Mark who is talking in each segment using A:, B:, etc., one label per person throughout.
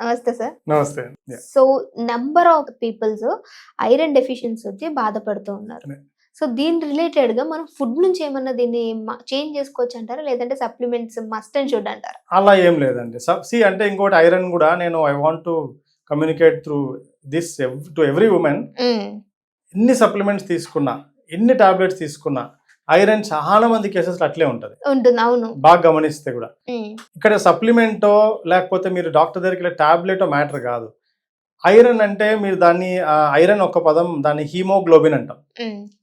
A: నమస్తే సార్.
B: నమస్తే.
A: So number of peoples iron deficiency వచ్చి బాధపడుతూ ఉన్నారు. సో దీని రిలేటెడ్ గా మనం ఫుడ్ నుంచి ఏమన్నా దీన్ని చేంజ్ చేసుకోవచ్చు అంటారా, లేదంటే సప్లిమెంట్స్ మస్ట్ అండ్ షుడ్ అంటారా?
B: అలా ఏం లేదండి. అంటే ఇంకోటి ఐరన్ కూడా నేను I want to communicate through this to every women. ఎన్ని సప్లిమెంట్స్ తీసుకున్నా, ఎన్ని టాబ్లెట్స్ తీసుకున్నా ఐరన్ చాలా మంది కేసెస్ అట్లే ఉంటుంది.
A: అవును,
B: బాగా గమనిస్తే కూడా ఇక్కడ సప్లిమెంటో లేకపోతే మీరు డాక్టర్ దగ్గరికి టాబ్లెటో మ్యాటర్ కాదు. ఐరన్ అంటే మీరు దాన్ని ఐరన్ ఒక పదం, దాన్ని హీమోగ్లోబిన్ అంటాం.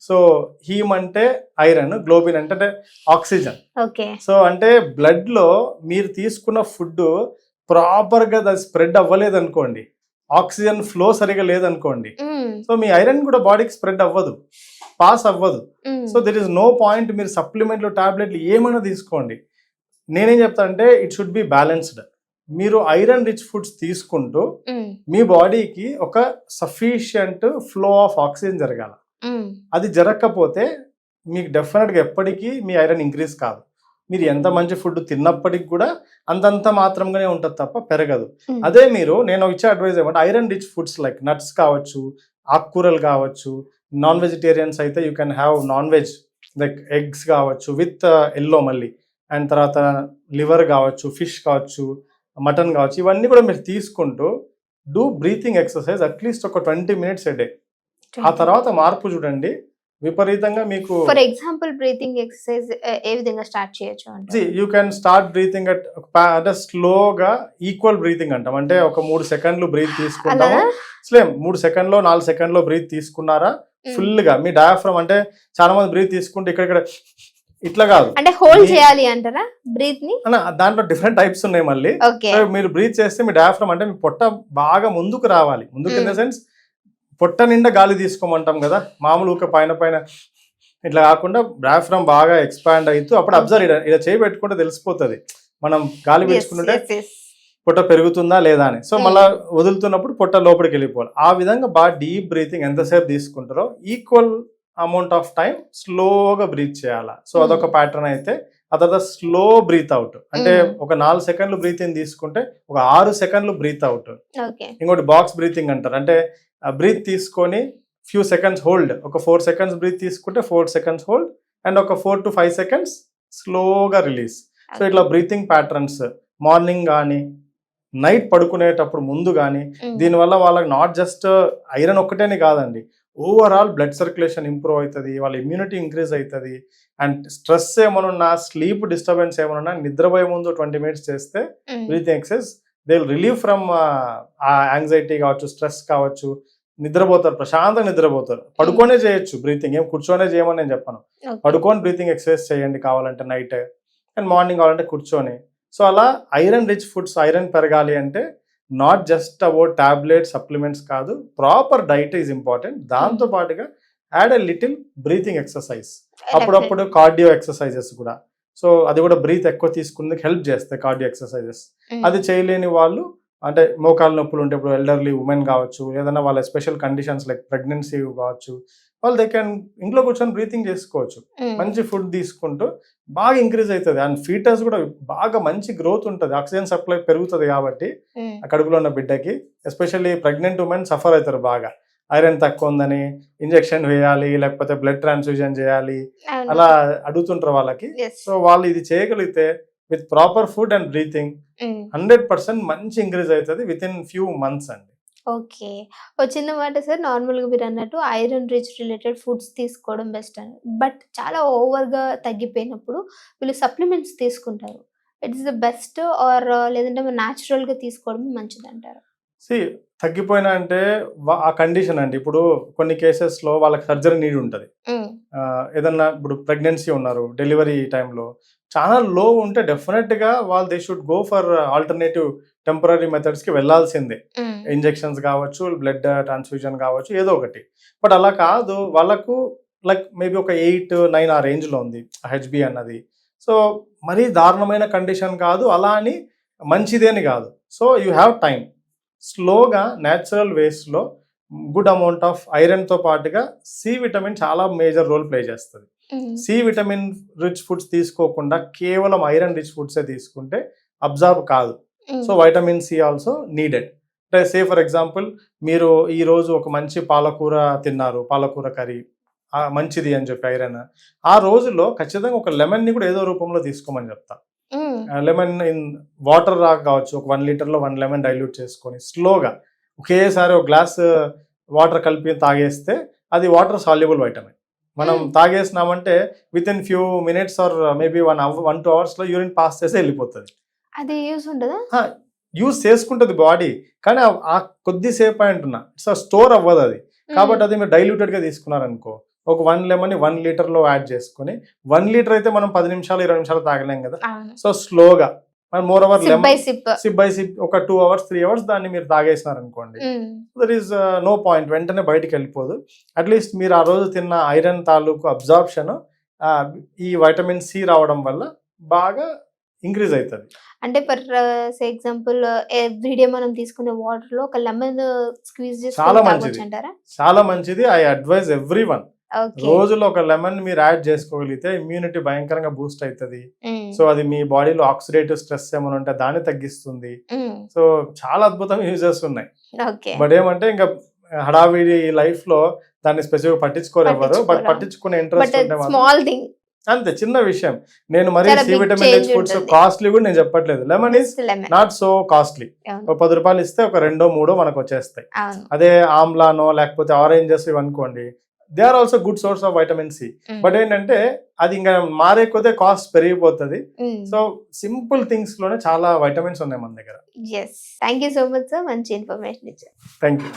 B: సో హీమ్ అంటే ఐరన్, గ్లోబిన్ అంటే ఆక్సిజన్. సో అంటే బ్లడ్ లో మీరు తీసుకున్న ఫుడ్ ప్రాపర్ గా స్ప్రెడ్ అవ్వలేదు అనుకోండి, ఆక్సిజన్ ఫ్లో సరిగా లేదనుకోండి, సో మీ ఐరన్ కూడా బాడీకి స్ప్రెడ్ అవ్వదు, పాస్ అవ్వదు. So there is no point మీరు సప్లిమెంట్లు టాబ్లెట్లు ఏమైనా తీసుకోండి. నేనేం చెప్తానంటే ఇట్ షుడ్ బి బ్యాలెన్స్డ్. మీరు ఐరన్ రిచ్ ఫుడ్స్ తీసుకుంటూ మీ బాడీకి ఒక సఫిషియంట్ ఫ్లో ఆఫ్ ఆక్సిజన్ జరగాల. అది జరగకపోతే మీకు డెఫినెట్గా ఎప్పటికీ మీ ఐరన్ ఇంక్రీజ్ కాదు. మీరు ఎంత మంచి ఫుడ్ తిన్నప్పటికి కూడా అంతంత మాత్రంగానే ఉంటుంది తప్ప పెరగదు. అదే మీరు నేను ఇచ్చే అడ్వైజ్ ఏమంటే iron rich foods like nuts కావచ్చు, ఆకుకూరలు కావచ్చు, నాన్ వెజిటేరియన్స్ అయితే you can have non veg like eggs కావచ్చు విత్ ఎల్లో మళ్ళీ, అండ్ తర్వాత లివర్ కావచ్చు, ఫిష్ కావచ్చు, మటన్ కావచ్చు, ఇవన్నీ కూడా మీరు తీసుకుంటూ డూ బ్రీతింగ్ ఎక్సర్సైజ్ అట్లీస్ట్ ఒక 20 minutes a day. ఆ తర్వాత మార్పు చూడండి విపరీతంగా మీకు.
A: ఫర్ ఎగ్జాంపుల్ బ్రీతింగ్ ఎక్సర్సైజ్ ఏ విధంగా స్టార్ట్ చేయొచ్చు అంటే
B: యూ కెన్ స్టార్ట్ బ్రీతింగ్ అంటే స్లోగా ఈక్వల్ బ్రీతింగ్ అంటాం. అంటే ఒక 3 seconds బ్రీత్ తీసుకుంటాము, స్లేమ్ 3 seconds 4 seconds బ్రీత్ తీసుకున్నారా ఫుల్ గా మీ డయాఫ్రమ్, అంటే చాలా మంది బ్రీత్ తీసుకుంటే ఇక్కడ ఇట్లా కాదు,
A: అంటే హోల్డ్ చేయాలి అంటారా బ్రీత్ ని?
B: దాంట్లో డిఫరెంట్ టైప్స్ ఉన్నాయి మళ్ళీ. మీరు బ్రీత్ చేస్తే మీ డయాఫ్రమ్ అంటే మీ పొట్ట బాగా ముందుకు రావాలి. ముందుకు ఇన్ ద సెన్స్ పొట్ట నిండా గాలి తీసుకోమంటాం కదా, మామూలు ఊక పైన పైన ఇట్లా కాకుండా డయాఫ్రమ్ బాగా ఎక్స్పాండ్ అవుతూ అప్పుడు అబ్జర్వ్ ఇలా చేయి పెట్టుకుంటే తెలిసిపోతుంది మనం గాలి పీల్చుకుంటుంటే పొట్ట పెరుగుతుందా లేదా అని. సో మళ్ళీ వదులుతున్నప్పుడు పొట్ట లోపలికి వెళ్ళిపోవాలి. ఆ విధంగా బాగా డీప్ బ్రీతింగ్ ఎంతసేపు తీసుకుంటారో ఈక్వల్ అమౌంట్ ఆఫ్ టైం స్లోగా బ్రీత్ చేయాలా. సో అదొక ప్యాటర్న్ అయితే. ఆ తర్వాత స్లో బ్రీత్ అవుట్, అంటే ఒక 4 seconds బ్రీత్ ఇన్ తీసుకుంటే ఒక 6 seconds బ్రీత్ అవుట్. ఇంకోటి బాక్స్ బ్రీతింగ్ అంటారు, అంటే బ్రీత్ తీసుకొని ఫ్యూ సెకండ్స్ హోల్డ్, ఒక 4 seconds బ్రీత్ తీసుకుంటే 4 seconds హోల్డ్ అండ్ ఒక 4 to 5 seconds స్లోగా రిలీజ్. సో ఇట్లా బ్రీతింగ్ ప్యాటర్న్స్ మార్నింగ్ కానీ నైట్ పడుకునేటప్పుడు ముందు కానీ, దీనివల్ల వాళ్ళకి నాట్ జస్ట్ ఐరన్ ఒక్కటేనే కాదండి, ఓవరాల్ బ్లడ్ సర్క్యులేషన్ ఇంప్రూవ్ అవుతుంది, వాళ్ళ ఇమ్యూనిటీ ఇంక్రీజ్ అవుతుంది. అండ్ స్ట్రెస్ ఏమనున్నా, స్లీప్ డిస్టర్బెన్స్ ఏమనున్నా నిద్రపోయే ముందు 20 minutes చేస్తే breathing exercise they will relieve from ఆ యాంగ్జైటీ కావచ్చు, స్ట్రెస్ కావచ్చు, నిద్రపోతారు, ప్రశాంతంగా నిద్రపోతారు. పడుకోనే చేయొచ్చు బ్రీతింగ్, ఏం కూర్చోనే చేయమని నేను చెప్పను. పడుకొని బ్రీతింగ్ ఎక్సర్సైజ్ చేయండి కావాలంటే నైట్, అండ్ మార్నింగ్ కావాలంటే కూర్చొని. సో అలా ఐరన్ రిచ్ ఫుడ్స్, ఐరన్ పెరగాలి అంటే not just about tablet supplements కాదు, ప్రాపర్ డైట్ ఈజ్ ఇంపార్టెంట్. దాంతో పాటుగా add a little breathing exercise, అప్పుడప్పుడు కార్డియో ఎక్సర్సైజెస్ కూడా. సో అది కూడా బ్రీత్ ఎక్కువ తీసుకునేందుకు హెల్ప్ చేస్తాయి కార్డియో ఎక్సర్సైజెస్. అది చేయలేని వాళ్ళు, అంటే మోకాలు నొప్పులు ఉంటే, ఇప్పుడు ఎల్డర్లీ ఉమెన్ కావచ్చు, ఏదైనా వాళ్ళ స్పెషల్ కండిషన్స్ లైక్ ప్రెగ్నెన్సీ కావచ్చు, వాళ్ళు దే కెన్ ఇంట్లో కూర్చొని బ్రీతింగ్ చేసుకోవచ్చు. మంచి ఫుడ్ తీసుకుంటూ బాగా ఇంక్రీజ్ అవుతుంది. అండ్ ఫీటస్ కూడా బాగా మంచి గ్రోత్ ఉంటుంది, ఆక్సిజన్ సప్లై పెరుగుతుంది కాబట్టి కడుపులో ఉన్న బిడ్డకి. ఎస్పెషల్లీ ప్రెగ్నెంట్ ఉమెన్ సఫర్ అవుతారు బాగా, ఐరన్ తక్కువ ఉందని ఇంజెక్షన్ వేయాలి, లేకపోతే బ్లడ్ ట్రాన్స్ఫ్యూజన్ చేయాలి, అలా అడుగుతుంటారు వాళ్ళకి. సో వాళ్ళు ఇది చేయగలిగితే with proper food and breathing 100% మంచి ఇంక్రీజ్ అవుతుంది విత్ ఇన్ ఫ్యూ మంత్స్ అండి.
A: ఓకే, ఒక చిన్న మాట సార్, నార్మల్గా మీరు అన్నట్టు ఐరన్ రిచ్ రిలేటెడ్ ఫుడ్స్ తీసుకోవడం బెస్ట్ అని, బట్ చాలా ఓవర్గా తగ్గిపోయినప్పుడు వీళ్ళు సప్లిమెంట్స్ తీసుకుంటారు. ఇట్స్ ద బెస్ట్ ఆర్ లేదంటే న్యాచురల్గా తీసుకోవడం మంచిది అంటారు?
B: తగ్గిపోయినా అంటే ఆ కండిషన్ అండి. ఇప్పుడు కొన్ని కేసెస్లో వాళ్ళకి సర్జరీ నీడ్ ఉంటుంది, ఏదన్నా ఇప్పుడు ప్రెగ్నెన్సీ ఉన్నారు, డెలివరీ టైంలో చాలా లో ఉంటే డెఫినెట్గా వాళ్ళు they should go for alternative temporary మెథడ్స్కి వెళ్ళాల్సిందే. ఇంజెక్షన్స్ కావచ్చు, బ్లడ్ ట్రాన్స్ఫ్యూజన్ కావచ్చు, ఏదో ఒకటి. బట్ అలా కాదు, వాళ్ళకు లైక్ మేబీ ఒక 8-9 ఆ రేంజ్లో ఉంది హెచ్బి అన్నది. సో మరీ దారుణమైన కండిషన్ కాదు, అలా అని మంచిదేని కాదు. సో యూ హ్యావ్ టైం, స్లోగా న్యాచురల్ వేస్లో గుడ్ అమౌంట్ ఆఫ్ ఐరన్తో పాటుగా సి విటమిన్ చాలా మేజర్ రోల్ ప్లే చేస్తుంది. సి విటమిన్ రిచ్ ఫుడ్స్ తీసుకోకుండా కేవలం ఐరన్ రిచ్ ఫుడ్సే తీసుకుంటే అబ్జర్వ్ కాదు. So vitamin C also needed. అంటే సే ఫర్ ఎగ్జాంపుల్ మీరు ఈ రోజు ఒక మంచి పాలకూర తిన్నారు, పాలకూర కర్రీ మంచిది అని చెప్పి ఐరన్, ఆ రోజుల్లో ఖచ్చితంగా ఒక లెమన్ ని కూడా ఏదో రూపంలో తీసుకోమని చెప్తా. లెమన్ ఇన్ వాటర్ కావచ్చు, ఒక 1 లీటర్లో 1 లెమన్ డైల్యూట్ చేసుకొని స్లోగా ఒకేసారి ఒక గ్లాస్ వాటర్ కలిపి తాగేస్తే అది వాటర్ సాల్యుబుల్ వైటమిన్. మనం తాగేసినామంటే within few minutes or maybe 1-2 hours లో యూరిన్ పాస్ చేసి వెళ్ళిపోతుంది.
A: అది యూస్ ఉండదా?
B: యూజ్ చేసుకుంటుంది బాడీ, కానీ ఆ కొద్దిసేపు అంటున్నా ఇట్స్ స్టోర్ అవ్వదు అది. కాబట్టి అది మీరు డైల్యూటెడ్ గా తీసుకున్నారనుకో, ఒక 1 లెమన్ 1 లీటర్లో యాడ్ చేసుకుని, 1 లీటర్ అయితే మనం 10 నిమిషాలు 20 నిమిషాలు తాగలేం కదా. సో స్లోగా more over lemon SIP by SIP ఒక 2 hours 3 hours దాన్ని మీరు తాగేసినారనుకోండి, దర్ ఈస్ నో పాయింట్, వెంటనే బయటికి వెళ్ళిపోదు. అట్లీస్ట్ మీరు ఆ రోజు తిన్న ఐరన్ తాలూకు అబ్జార్ప్షన్ ఈ వైటమిన్ సి రావడం వల్ల బాగా ఇంక్రీజ్ అవుతుంది.
A: అంటే ఫర్ ఎగ్జాంపుల్ ఎవ్రీడే మనం తీసుకునే వాటర్ లో ఒక లెమన్ స్క్వీజ్ చేసి
B: చాలా మంచిది, చాలా మంచిది. ఐ అడ్వైజ్ ఎవ్రీ వన్, రోజులో ఒక లెమన్ మీరు యాడ్ చేసుకోగలిగితే ఇమ్యూనిటీ భయంకరంగా బూస్ట్ అవుతుంది. సో అది మీ బాడీలో ఆక్సిడేటివ్ స్ట్రెస్ ఏమైనా ఉంటే దాన్ని తగ్గిస్తుంది. సో చాలా అద్భుతంగా యూజెస్ ఉన్నాయి. బట్ ఏమంటే ఇంకా హడావిడి లైఫ్ లో దాన్ని స్పెసిఫిక్ పట్టించుకోరేవారు, బట్ పట్టించుకునే ఇంట్రెస్ట్ ఉండే అంతే చిన్న విషయం. నేను మరి C vitamin rich foods costly కూడా నేను చెప్పట్లేదు. Lemon is not so costly. ఒక 10 రూపాయలు ఇస్తే ఒక 2-3 మనకు వచ్చేస్తాయి. అదే ఆమ్లానో లేకపోతే ఆరెంజెస్ ఇవనుకోండి, they are also good source of vitamin C. But ఏంటంటే అది ఇంకా మారే కొద్దే కాస్ట్ పెరిగిపోతుంది. సో సింపుల్ థింగ్స్ లోనే చాలా వైటమిన్స్ ఉన్నాయి మన దగ్గర.
A: Thank you so much sir, మంచి ఇన్ఫర్మేషన్ ఇచ్చారు.
B: Thank you.